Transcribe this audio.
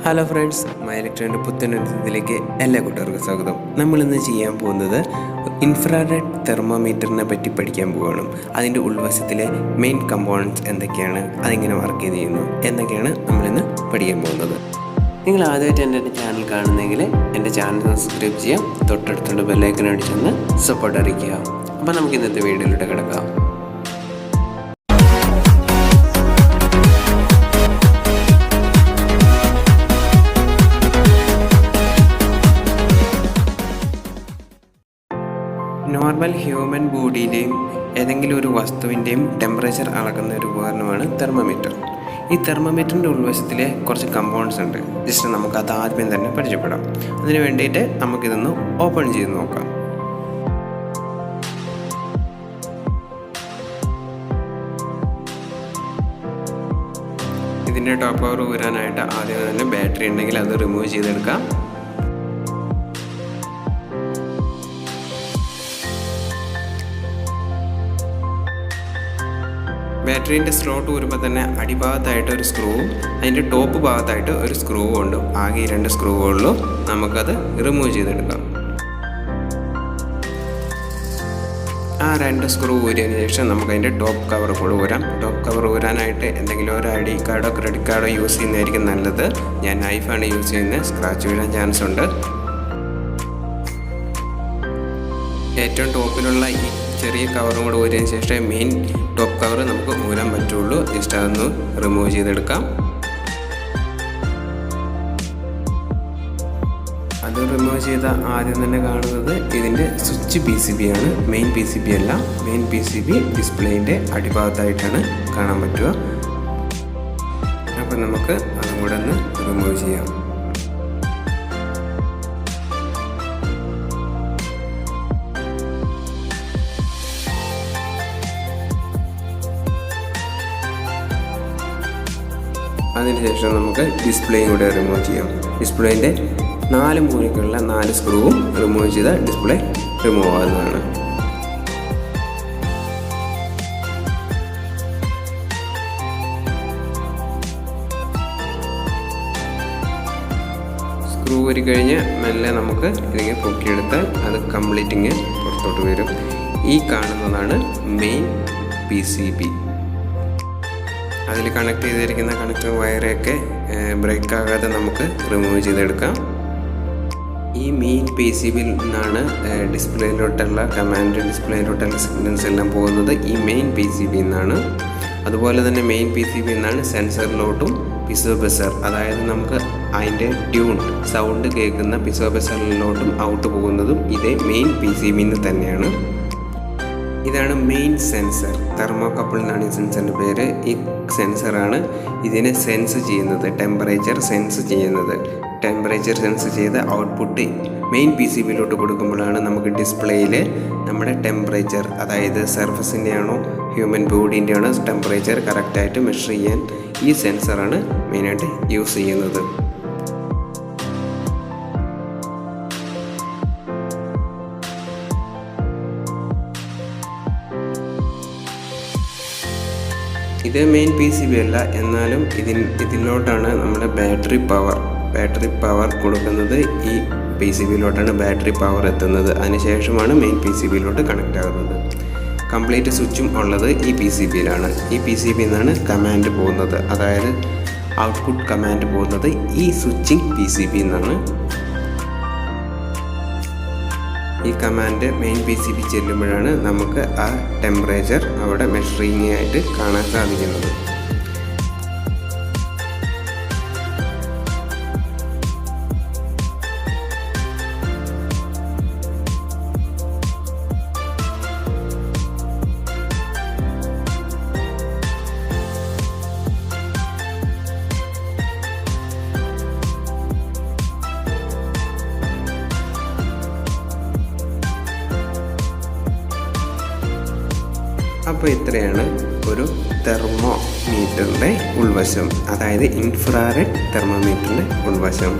Hello friends, മൈലക്ട്രോൻ്റെ പുത്തനൊരുത്തിലേക്ക് എല്ലാ കൂട്ടുകാർക്കും സ്വാഗതം. നമ്മളിന്ന് ചെയ്യാൻ പോകുന്നത് ഇൻഫ്രാറെഡ് തെർമോമീറ്ററിനെ പറ്റി പഠിക്കാൻ പോവുകയാണ്. അതിൻ്റെ ഉൾവശത്തിലെ മെയിൻ കമ്പോണൻറ്റ്സ് എന്തൊക്കെയാണ്, അതിങ്ങനെ വർക്ക് ചെയ്യുന്നു എന്നൊക്കെയാണ് നമ്മളിന്ന് പഠിക്കാൻ പോകുന്നത്. നിങ്ങൾ ആദ്യമായിട്ട് എൻ്റെ ചാനൽ കാണുന്നെങ്കിൽ എൻ്റെ ചാനൽ സബ്സ്ക്രൈബ് ചെയ്യാം, തൊട്ടടുത്തുള്ള ബെല്ലൈക്കൺ അടിച്ചൊന്ന് സപ്പോർട്ട് അറിയിക്കുക. അപ്പോൾ നമുക്ക് ഇന്നത്തെ വീഡിയോയിലോട്ട് കിടക്കാം. നോർമൽ ഹ്യൂമൻ ബോഡിയിലെയും ഏതെങ്കിലും ഒരു വസ്തുവിൻ്റെയും ടെമ്പറേച്ചർ അളക്കുന്ന ഒരു ഉപകരണമാണ് തെർമോമീറ്റർ. ഈ തെർമോമീറ്ററിൻ്റെ ഉൾവശത്തിലെ കുറച്ച് കമ്പോണൻസ് ഉണ്ട്. ജസ്റ്റ് നമുക്ക് അത് ആദ്യം തന്നെ പരിചയപ്പെടാം. അതിന് വേണ്ടിയിട്ട് നമുക്കിതൊന്ന് ഓപ്പൺ ചെയ്ത് നോക്കാം. ഇതിൻ്റെ ടോപ്പ് കവർ ഊരാനായിട്ട് ആദ്യം തന്നെ ബാറ്ററി ഉണ്ടെങ്കിൽ അത് റിമൂവ് ചെയ്തെടുക്കാം. ബാറ്ററീൻ്റെ സ്ലോട്ട് ഊരുമ്പോൾ തന്നെ അടിഭാഗത്തായിട്ട് ഒരു സ്ക്രൂവും അതിൻ്റെ ടോപ്പ് ഭാഗത്തായിട്ട് ഒരു സ്ക്രൂവും ഉണ്ട്. ആകെ ഈ 2 സ്ക്രൂവുകളിലും നമുക്കത് റിമൂവ് ചെയ്തെടുക്കാം. ആ 2 സ്ക്രൂ ഊരിയതിന് ശേഷം നമുക്കതിൻ്റെ ടോപ്പ് കവർ കൂടെ ഊരാം. ടോപ്പ് കവർ ഊരാനായിട്ട് എന്തെങ്കിലും ഒരു ID കാർഡോ ക്രെഡിറ്റ് കാർഡോ യൂസ് ചെയ്യുന്നതായിരിക്കും നല്ലത്. ഞാൻ നൈഫാണ് യൂസ് ചെയ്യുന്നത്. സ്ക്രാച്ച് വീഴാൻ ചാൻസ് ഉണ്ട്. ഏറ്റവും ടോപ്പിലുള്ള ഈ ചെറിയ കവറും കൂടെ ഊരിയതിന് ശേഷം മെയിൻ ടോപ്പ് കവർ നമുക്ക് ഊരാൻ പറ്റുള്ളൂ. ജസ്റ്റ് അതൊന്ന് റിമൂവ് ചെയ്തെടുക്കാം. അത് റിമൂവ് ചെയ്ത ആദ്യം തന്നെ കാണുന്നത് ഇതിൻ്റെ സ്വിച്ച് PCB ആണ്. മെയിൻ PCB അല്ല. മെയിൻ PCB ഡിസ്പ്ലേൻ്റെ അടിഭാഗത്തായിട്ടാണ് കാണാൻ പറ്റുക. അപ്പം നമുക്ക് അതും കൂടെ ഒന്ന് റിമൂവ് ചെയ്യാം. അതിനുശേഷം നമുക്ക് ഡിസ്പ്ലേയും കൂടെ റിമൂവ് ചെയ്യാം. ഡിസ്പ്ലേൻ്റെ 4 മൂലയ്ക്കുള്ള 4 സ്ക്രൂവും റിമൂവ് ചെയ്ത ഡിസ്പ്ലേ റിമൂവ് ആകുന്നതാണ്. സ്ക്രൂ ഊരി കഴിഞ്ഞ് മെല്ലെ നമുക്ക് ഇതിങ്ങനെ പൊക്കിയെടുത്താൽ അത് കംപ്ലീറ്റിങ് പുറത്തോട്ട് വരും. ഈ കാണുന്നതാണ് മെയിൻ PCB. അതിൽ കണക്ട് ചെയ്തിരിക്കുന്ന കണക്ടർ വയറൊക്കെ ബ്രേക്ക് ആകാതെ നമുക്ക് റിമൂവ് ചെയ്തെടുക്കാം. ഈ മെയിൻ PCBയിൽ നിന്നാണ് ഡിസ്പ്ലേയിലോട്ടുള്ള ഡിസ്പ്ലേയിലോട്ടുള്ള സിഗ്നൽസ് എല്ലാം പോകുന്നത് ഈ മെയിൻ PCBയിൽ നിന്നാണ്. അതുപോലെ തന്നെ മെയിൻ PCBയിൽ നിന്നാണ് സെൻസറിലോട്ടും പിസോബസർ, അതായത് നമുക്ക് അതിൻ്റെ ട്യൂൺ സൗണ്ട് കേൾക്കുന്ന പിസോബസറിലോട്ടും ഔട്ട് പോകുന്നതും ഇതേ മെയിൻ PCBയിൽ നിന്ന് തന്നെയാണ്. ഇതാണ് മെയിൻ സെൻസർ. തെർമോകപ്പിൾ എന്നാണ് ഈ സെൻസറിൻ്റെ പേര്. ഈ സെൻസറാണ് ഇതിനെ സെൻസ് ചെയ്യുന്നത്, ടെമ്പറേച്ചർ സെൻസ് ചെയ്യുന്നത്. ടെമ്പറേച്ചർ സെൻസ് ചെയ്ത് ഔട്ട്പുട്ട് മെയിൻ PCBയിലോട്ട് കൊടുക്കുമ്പോഴാണ് നമുക്ക് ഡിസ്പ്ലേയിൽ നമ്മുടെ ടെമ്പറേച്ചർ, അതായത് സർഫസിൻ്റെ ആണോ ഹ്യൂമൻ ബോഡീൻ്റെ ആണോ ടെമ്പറേച്ചർ കറക്റ്റായിട്ട് മെഷർ ചെയ്യാൻ ഈ സെൻസറാണ് മെയിനായിട്ട് യൂസ് ചെയ്യുന്നത്. ഇത് മെയിൻ PCB അല്ല, എന്നാലും ഇതിലോട്ടാണ് നമ്മുടെ ബാറ്ററി പവർ കൊടുക്കുന്നത്. ഈ PCBയിലോട്ടാണ് ബാറ്ററി പവർ എത്തുന്നത്. അതിനുശേഷമാണ് മെയിൻ PCBയിലോട്ട് കണക്റ്റ് ആകുന്നത്. കംപ്ലീറ്റ് സ്വിച്ചും ഉള്ളത് ഈ PCBയിലാണ്. ഈ PCBയിൽ നിന്നാണ് കമാൻഡ് പോകുന്നത്, അതായത് ഔട്ട്പുട്ട് കമാൻഡ് പോകുന്നത് ഈ സ്വിച്ചിങ് PCBയിൽ നിന്നാണ്. ഈ കമാൻഡ് മെയിൻ PCB ചെല്ലുമ്പോഴാണ് നമുക്ക് ആ ടെമ്പറേച്ചർ അവിടെ മെഷറിംഗ് ആയിട്ട് കാണാൻ സാധിക്കുന്നത്. അപ്പോൾ ഇത്രയാണ് ഒരു തെർമോമീറ്ററിൻ്റെ ഉൾവശം, അതായത് ഇൻഫ്രാറെഡ് തെർമോമീറ്ററിൻ്റെ ഉൾവശം.